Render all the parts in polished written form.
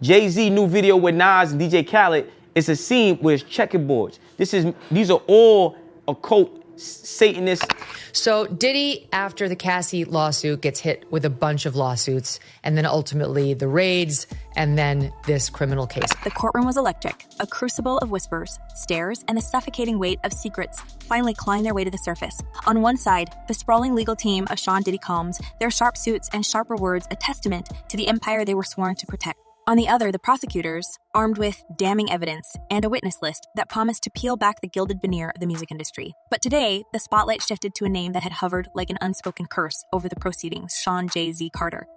Jay-Z new video with Nas and DJ Khaled, it's a scene where it's checkerboards. These are all occult Satanists. So Diddy, after the Cassie lawsuit, gets hit with a bunch of lawsuits, and then ultimately the raids, and then this criminal case. The courtroom was electric. A crucible of whispers, stares, and the suffocating weight of secrets finally clawing their way to the surface. On one side, the sprawling legal team of Sean Diddy Combs, their sharp suits and sharper words a testament to the empire they were sworn to protect. On the other, the prosecutors, armed with damning evidence and a witness list that promised to peel back the gilded veneer of the music industry. But today, the spotlight shifted to a name that had hovered like an unspoken curse over the proceedings, Sean Jay-Z Carter.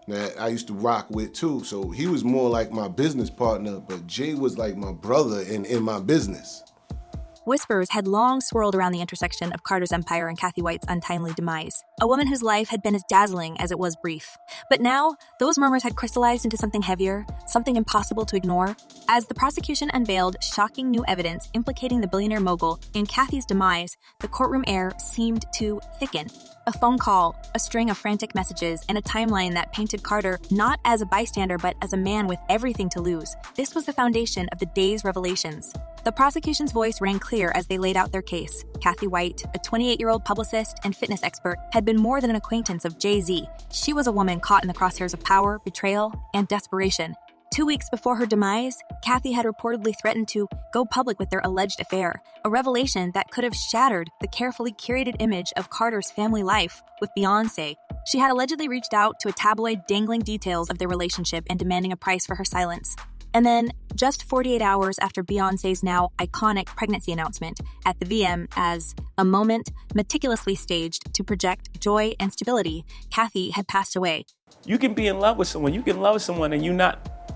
That I used to rock with too, so he was more like my business partner, but Jay was like my brother in my business. Whispers had long swirled around the intersection of Carter's empire and Kathy White's untimely demise, a woman whose life had been as dazzling as it was brief. But now, those murmurs had crystallized into something heavier, something impossible to ignore. As the prosecution unveiled shocking new evidence implicating the billionaire mogul in Kathy's demise, the courtroom air seemed to thicken. A phone call, a string of frantic messages, and a timeline that painted Carter not as a bystander but as a man with everything to lose. This was the foundation of the day's revelations. The prosecution's voice rang clear as they laid out their case. Kathy White, a 28-year-old publicist and fitness expert, had been more than an acquaintance of Jay-Z. She was a woman caught in the crosshairs of power, betrayal, and desperation. 2 weeks before her demise, Kathy had reportedly threatened to go public with their alleged affair, a revelation that could have shattered the carefully curated image of Carter's family life with Beyonce. She had allegedly reached out to a tabloid dangling details of their relationship and demanding a price for her silence. And then, just 48 hours after Beyonce's now iconic pregnancy announcement at the VM as a moment meticulously staged to project joy and stability, Kathy had passed away. You can be in love with someone. You can love someone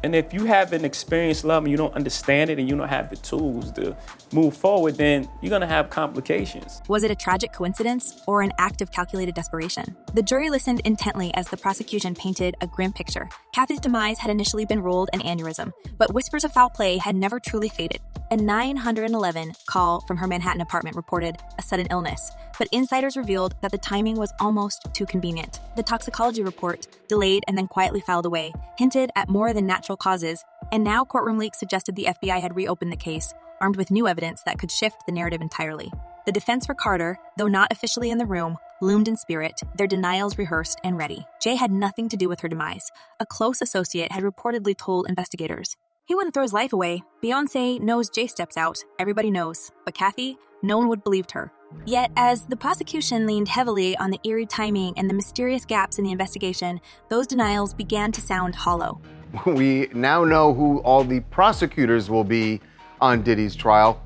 and if you haven't experienced love and you don't understand it and you don't have the tools to move forward, then you're gonna have complications. Was it a tragic coincidence or an act of calculated desperation? The jury listened intently as the prosecution painted a grim picture. Kathy's demise had initially been ruled an aneurysm, but whispers of foul play had never truly faded. A 911 call from her Manhattan apartment reported a sudden illness, but insiders revealed that the timing was almost too convenient. The toxicology report, delayed and then quietly filed away, hinted at more than natural causes, and now courtroom leaks suggested the FBI had reopened the case, armed with new evidence that could shift the narrative entirely. The defense for Carter, though not officially in the room, loomed in spirit, their denials rehearsed and ready. Jay had nothing to do with her demise. A close associate had reportedly told investigators. He wouldn't throw his life away. Beyonce knows Jay steps out. Everybody knows. But Kathy, no one would believed her. Yet, as the prosecution leaned heavily on the eerie timing and the mysterious gaps in the investigation, those denials began to sound hollow. We now know who all the prosecutors will be on Diddy's trial.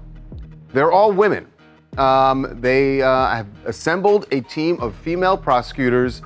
They're all women. They have assembled a team of female prosecutors,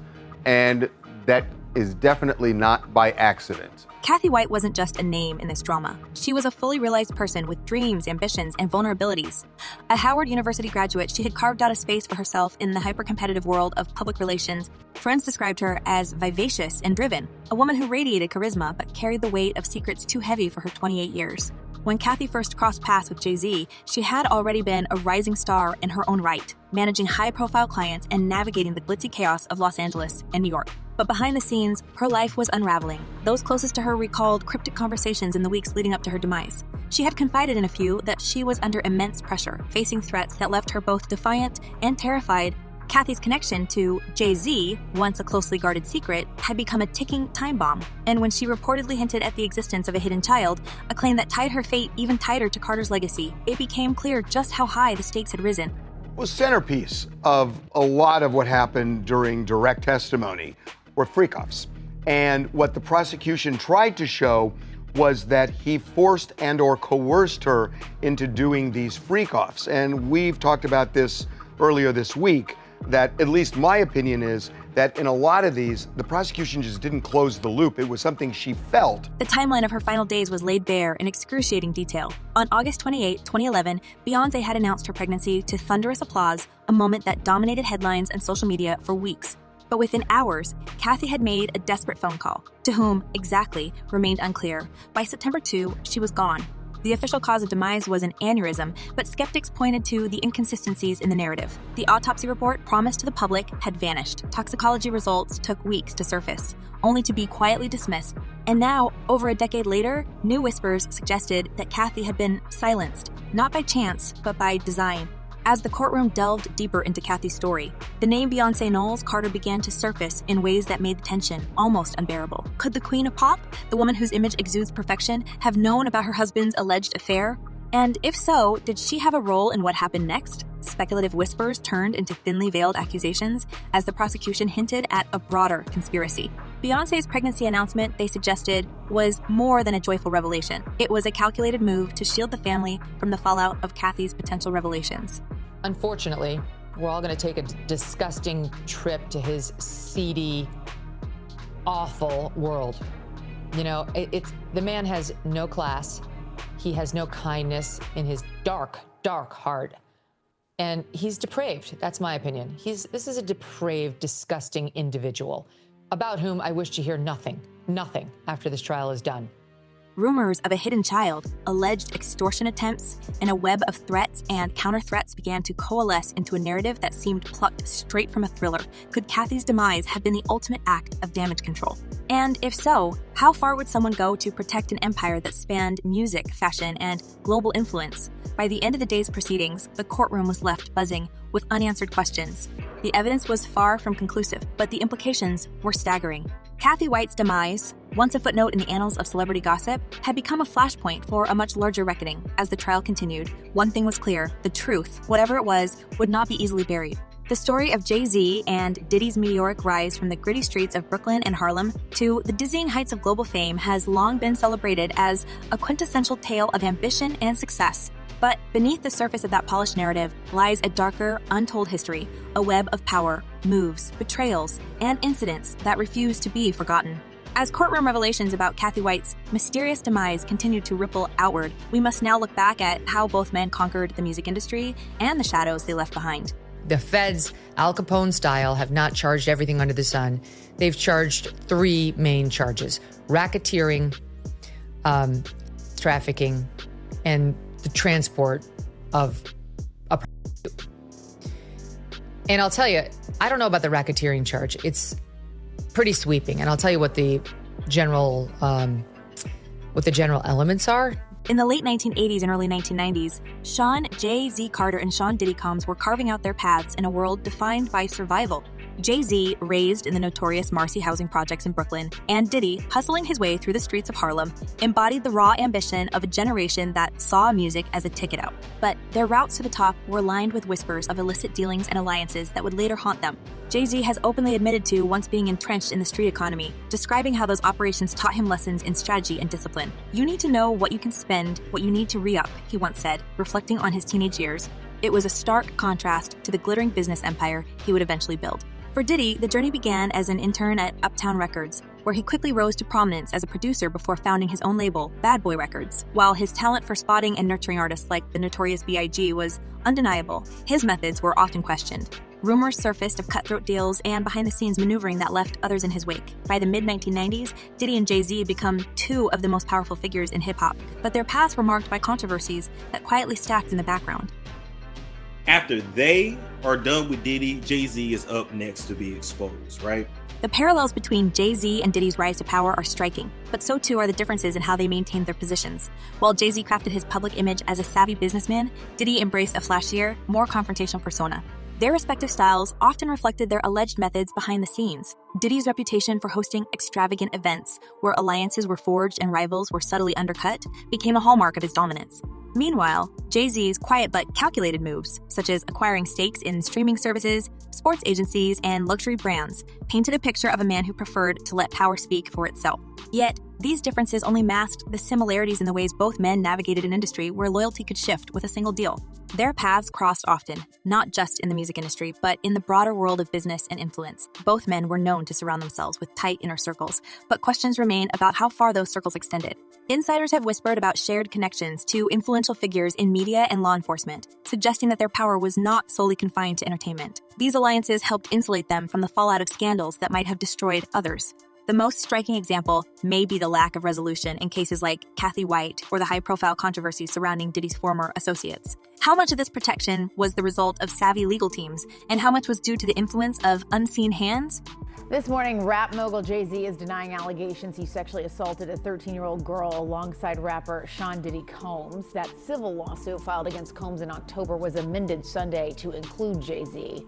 and that is definitely not by accident. Kathy White wasn't just a name in this drama. She was a fully realized person with dreams, ambitions, and vulnerabilities. A Howard University graduate, she had carved out a space for herself in the hyper-competitive world of public relations. Friends described her as vivacious and driven, a woman who radiated charisma but carried the weight of secrets too heavy for her 28 years. When Kathy first crossed paths with Jay-Z, she had already been a rising star in her own right, managing high-profile clients and navigating the glitzy chaos of Los Angeles and New York. But behind the scenes, her life was unraveling. Those closest to her recalled cryptic conversations in the weeks leading up to her demise. She had confided in a few that she was under immense pressure, facing threats that left her both defiant and terrified. Kathy's connection to Jay-Z, once a closely guarded secret, had become a ticking time bomb. And when she reportedly hinted at the existence of a hidden child, a claim that tied her fate even tighter to Carter's legacy, it became clear just how high the stakes had risen. The centerpiece of a lot of what happened during direct testimony were freak-offs. And what the prosecution tried to show was that he forced and or coerced her into doing these freak-offs. And we've talked about this earlier this week, that at least my opinion is that in a lot of these, the prosecution just didn't close the loop. It was something she felt. The timeline of her final days was laid bare in excruciating detail. On August 28, 2011, Beyonce had announced her pregnancy to thunderous applause, a moment that dominated headlines and social media for weeks. But within hours, Kathy had made a desperate phone call. To whom exactly remained unclear. By September 2, she was gone. The official cause of demise was an aneurysm, but skeptics pointed to the inconsistencies in the narrative. The autopsy report promised to the public had vanished. Toxicology results took weeks to surface, only to be quietly dismissed. And now, over a decade later, new whispers suggested that Kathy had been silenced, not by chance, but by design. As the courtroom delved deeper into Kathy's story, the name Beyonce Knowles Carter began to surface in ways that made the tension almost unbearable. Could the queen of pop, the woman whose image exudes perfection, have known about her husband's alleged affair? And if so, did she have a role in what happened next? Speculative whispers turned into thinly veiled accusations as the prosecution hinted at a broader conspiracy. Beyonce's pregnancy announcement, they suggested, was more than a joyful revelation. It was a calculated move to shield the family from the fallout of Kathy's potential revelations. Unfortunately, we're all going to take a disgusting trip to his seedy, awful world. You know, the man has no class. He has no kindness in his dark, dark heart. And he's depraved. That's my opinion. This is a depraved, disgusting individual about whom I wish to hear nothing after this trial is done. Rumors of a hidden child, alleged extortion attempts, and a web of threats and counter-threats began to coalesce into a narrative that seemed plucked straight from a thriller. Could Kathy's demise have been the ultimate act of damage control? And if so, how far would someone go to protect an empire that spanned music, fashion, and global influence? By the end of the day's proceedings, the courtroom was left buzzing with unanswered questions. The evidence was far from conclusive, but the implications were staggering. Kathy White's demise, once a footnote in the annals of celebrity gossip, had become a flashpoint for a much larger reckoning. As the trial continued, one thing was clear: the truth, whatever it was, would not be easily buried. The story of Jay-Z and Diddy's meteoric rise from the gritty streets of Brooklyn and Harlem to the dizzying heights of global fame has long been celebrated as a quintessential tale of ambition and success. But beneath the surface of that polished narrative lies a darker, untold history, a web of power, moves, betrayals, and incidents that refuse to be forgotten. As courtroom revelations about Kathy White's mysterious demise continue to ripple outward, we must now look back at how both men conquered the music industry and the shadows they left behind. The feds, Al Capone style, have not charged everything under the sun. They've charged three main charges: racketeering, trafficking, and the transport of a prostitute. And I'll tell you, I don't know about the racketeering charge. It's pretty sweeping, and I'll tell you what the general elements are. In the late 1980s and early 1990s, Sean Jay-Z Carter and Sean Diddy Combs were carving out their paths in a world defined by survival. Jay-Z, raised in the notorious Marcy housing projects in Brooklyn, and Diddy, hustling his way through the streets of Harlem, embodied the raw ambition of a generation that saw music as a ticket out. But their routes to the top were lined with whispers of illicit dealings and alliances that would later haunt them. Jay-Z has openly admitted to once being entrenched in the street economy, describing how those operations taught him lessons in strategy and discipline. "You need to know what you can spend, what you need to re-up," he once said, reflecting on his teenage years. It was a stark contrast to the glittering business empire he would eventually build. For Diddy, the journey began as an intern at Uptown Records, where he quickly rose to prominence as a producer before founding his own label, Bad Boy Records. While his talent for spotting and nurturing artists like the notorious B.I.G. was undeniable, his methods were often questioned. Rumors surfaced of cutthroat deals and behind-the-scenes maneuvering that left others in his wake. By the mid-1990s, Diddy and Jay-Z had become two of the most powerful figures in hip-hop, but their paths were marked by controversies that quietly stacked in the background. After they are done with Diddy, Jay-Z is up next to be exposed, right? The parallels between Jay-Z and Diddy's rise to power are striking, but so too are the differences in how they maintained their positions. While Jay-Z crafted his public image as a savvy businessman, Diddy embraced a flashier, more confrontational persona. Their respective styles often reflected their alleged methods behind the scenes. Diddy's reputation for hosting extravagant events, where alliances were forged and rivals were subtly undercut, became a hallmark of his dominance. Meanwhile, Jay-Z's quiet but calculated moves, such as acquiring stakes in streaming services, sports agencies, and luxury brands, painted a picture of a man who preferred to let power speak for itself. Yet, these differences only masked the similarities in the ways both men navigated an industry where loyalty could shift with a single deal. Their paths crossed often, not just in the music industry, but in the broader world of business and influence. Both men were known to surround themselves with tight inner circles, but questions remain about how far those circles extended. Insiders have whispered about shared connections to influential figures in media and law enforcement, suggesting that their power was not solely confined to entertainment. These alliances helped insulate them from the fallout of scandals that might have destroyed others. The most striking example may be the lack of resolution in cases like Kathy White or the high-profile controversy surrounding Diddy's former associates. How much of this protection was the result of savvy legal teams, and how much was due to the influence of unseen hands? This morning, rap mogul Jay-Z is denying allegations he sexually assaulted a 13-year-old girl alongside rapper Sean Diddy Combs. That civil lawsuit filed against Combs in October was amended Sunday to include Jay-Z.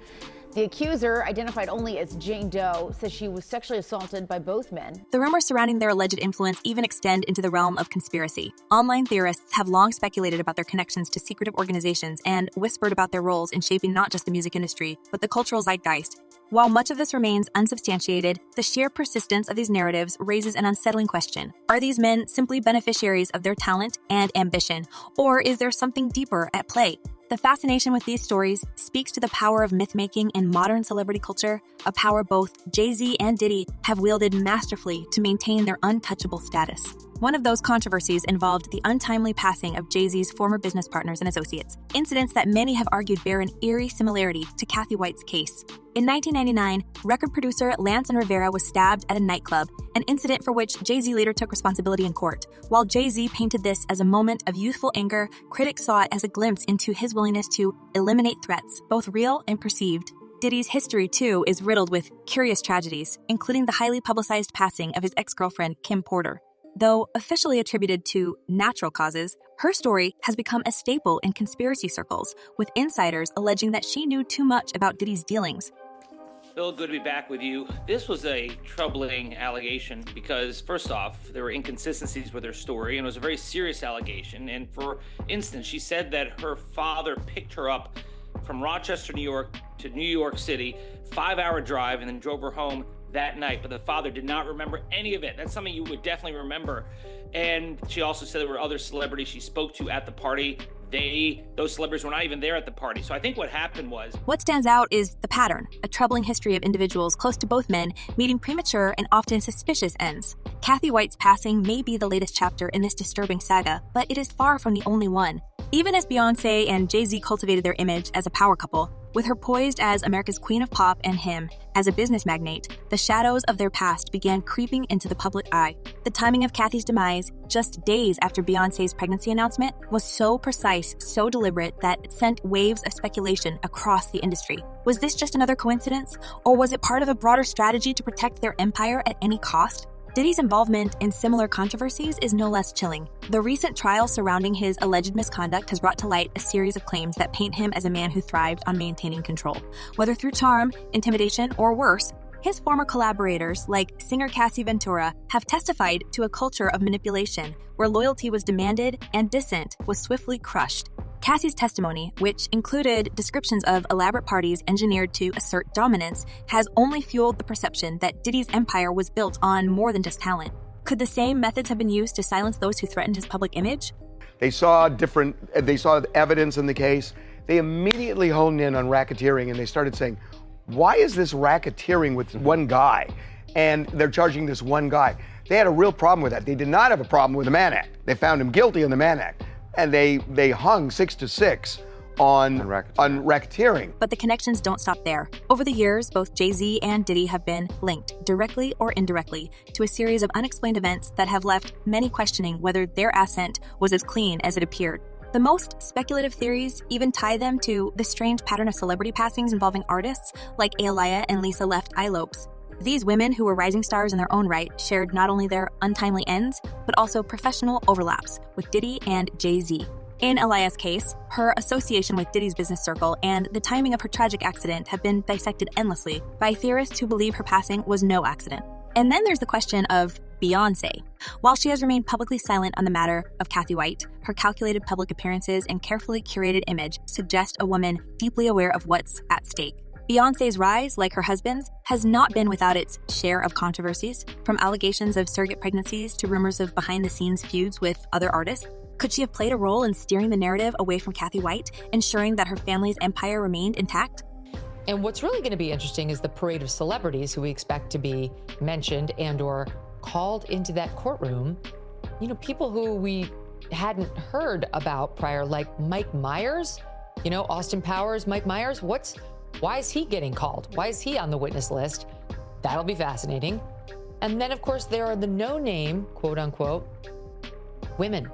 The accuser, identified only as Jane Doe, says she was sexually assaulted by both men. The rumors surrounding their alleged influence even extend into the realm of conspiracy. Online theorists have long speculated about their connections to secretive organizations and whispered about their roles in shaping not just the music industry, but the cultural zeitgeist. While much of this remains unsubstantiated, the sheer persistence of these narratives raises an unsettling question. Are these men simply beneficiaries of their talent and ambition, or is there something deeper at play? The fascination with these stories speaks to the power of myth-making in modern celebrity culture, a power both Jay-Z and Diddy have wielded masterfully to maintain their untouchable status. One of those controversies involved the untimely passing of Jay-Z's former business partners and associates, incidents that many have argued bear an eerie similarity to Kathy White's case. In 1999, record producer Lance and Rivera was stabbed at a nightclub, an incident for which Jay-Z later took responsibility in court. While Jay-Z painted this as a moment of youthful anger, critics saw it as a glimpse into his willingness to eliminate threats, both real and perceived. Diddy's history, too, is riddled with curious tragedies, including the highly publicized passing of his ex-girlfriend, Kim Porter. Though officially attributed to natural causes, her story has become a staple in conspiracy circles, with insiders alleging that she knew too much about Diddy's dealings. Bill, good to be back with you. This was a troubling allegation because, first off, there were inconsistencies with her story, and it was a very serious allegation. And for instance, she said that her father picked her up from Rochester, New York to New York City, 5-hour drive, and then drove her home that night, but the father did not remember any of it. That's something you would definitely remember. And she also said there were other celebrities she spoke to at the party. Those celebrities were not even there at the party. So I think what happened was... What stands out is the pattern, a troubling history of individuals close to both men meeting premature and often suspicious ends. Kathy White's passing may be the latest chapter in this disturbing saga, but it is far from the only one. Even as Beyonce and Jay-Z cultivated their image as a power couple, with her poised as America's queen of pop and him as a business magnate, the shadows of their past began creeping into the public eye. The timing of Kathy's demise, just days after Beyonce's pregnancy announcement, was so precise, so deliberate that it sent waves of speculation across the industry. Was this just another coincidence, or was it part of a broader strategy to protect their empire at any cost? Diddy's involvement in similar controversies is no less chilling. The recent trial surrounding his alleged misconduct has brought to light a series of claims that paint him as a man who thrived on maintaining control. Whether through charm, intimidation, or worse, his former collaborators, like singer Cassie Ventura, have testified to a culture of manipulation where loyalty was demanded and dissent was swiftly crushed. Cassie's testimony, which included descriptions of elaborate parties engineered to assert dominance, has only fueled the perception that Diddy's empire was built on more than just talent. Could the same methods have been used to silence those who threatened his public image? They saw evidence in the case. They immediately honed in on racketeering, and they started saying, why is this racketeering with one guy? And they're charging this one guy. They had a real problem with that. They did not have a problem with the Mann Act. They found him guilty on the Mann Act. And they hung 6 to 6 on racketeering. But the connections don't stop there. Over the years, both Jay-Z and Diddy have been linked, directly or indirectly, to a series of unexplained events that have left many questioning whether their ascent was as clean as it appeared. The most speculative theories even tie them to the strange pattern of celebrity passings involving artists like Aaliyah and Lisa Left Eye Lopes. These women, who were rising stars in their own right, shared not only their untimely ends, but also professional overlaps with Diddy and Jay-Z. In Aaliyah's case, her association with Diddy's business circle and the timing of her tragic accident have been dissected endlessly by theorists who believe her passing was no accident. And then there's the question of Beyonce. While she has remained publicly silent on the matter of Kathy White, her calculated public appearances and carefully curated image suggest a woman deeply aware of what's at stake. Beyonce's rise, like her husband's, has not been without its share of controversies, from allegations of surrogate pregnancies to rumors of behind-the-scenes feuds with other artists. Could she have played a role in steering the narrative away from Kathy White, ensuring that her family's empire remained intact? And what's really going to be interesting is the parade of celebrities who we expect to be mentioned and or called into that courtroom. You know, people who we hadn't heard about prior, like Mike Myers, you know, Austin Powers, Mike Myers. Why is he getting called? Why is he on the witness list? That'll be fascinating. And then, of course, there are the no-name, quote unquote, women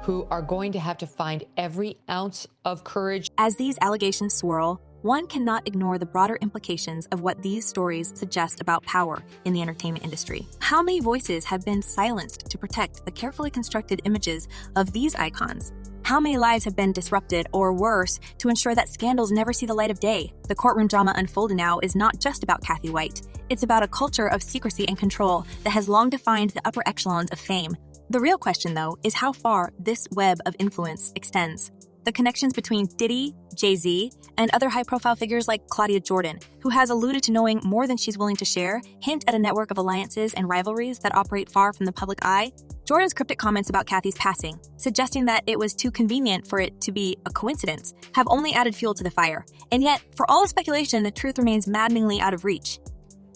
who are going to have to find every ounce of courage. As these allegations swirl, one cannot ignore the broader implications of what these stories suggest about power in the entertainment industry. How many voices have been silenced to protect the carefully constructed images of these icons? How many lives have been disrupted, or worse, to ensure that scandals never see the light of day? The courtroom drama unfolding now is not just about Kathy White. It's about a culture of secrecy and control that has long defined the upper echelons of fame. The real question, though, is how far this web of influence extends. The connections between Diddy, Jay-Z, and other high-profile figures like Claudia Jordan, who has alluded to knowing more than she's willing to share, hint at a network of alliances and rivalries that operate far from the public eye. Jordan's cryptic comments about Kathy's passing, suggesting that it was too convenient for it to be a coincidence, have only added fuel to the fire. And yet, for all the speculation, the truth remains maddeningly out of reach.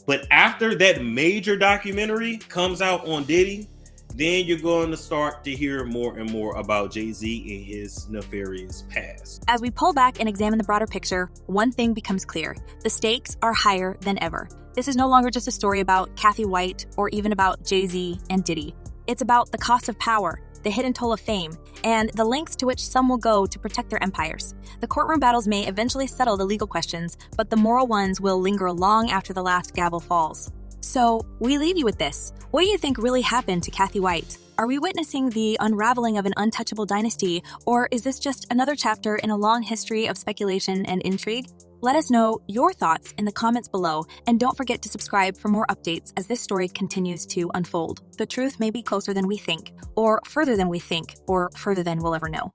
But after that major documentary comes out on Diddy, then you're going to start to hear more and more about Jay-Z and his nefarious past. As we pull back and examine the broader picture, one thing becomes clear. The stakes are higher than ever. This is no longer just a story about Kathy White or even about Jay-Z and Diddy. It's about the cost of power, the hidden toll of fame, and the lengths to which some will go to protect their empires. The courtroom battles may eventually settle the legal questions, but the moral ones will linger long after the last gavel falls. So, we leave you with this. What do you think really happened to Kathy White? Are we witnessing the unraveling of an untouchable dynasty, or is this just another chapter in a long history of speculation and intrigue? Let us know your thoughts in the comments below, and don't forget to subscribe for more updates as this story continues to unfold. The truth may be closer than we think, or further than we think, or further than we'll ever know.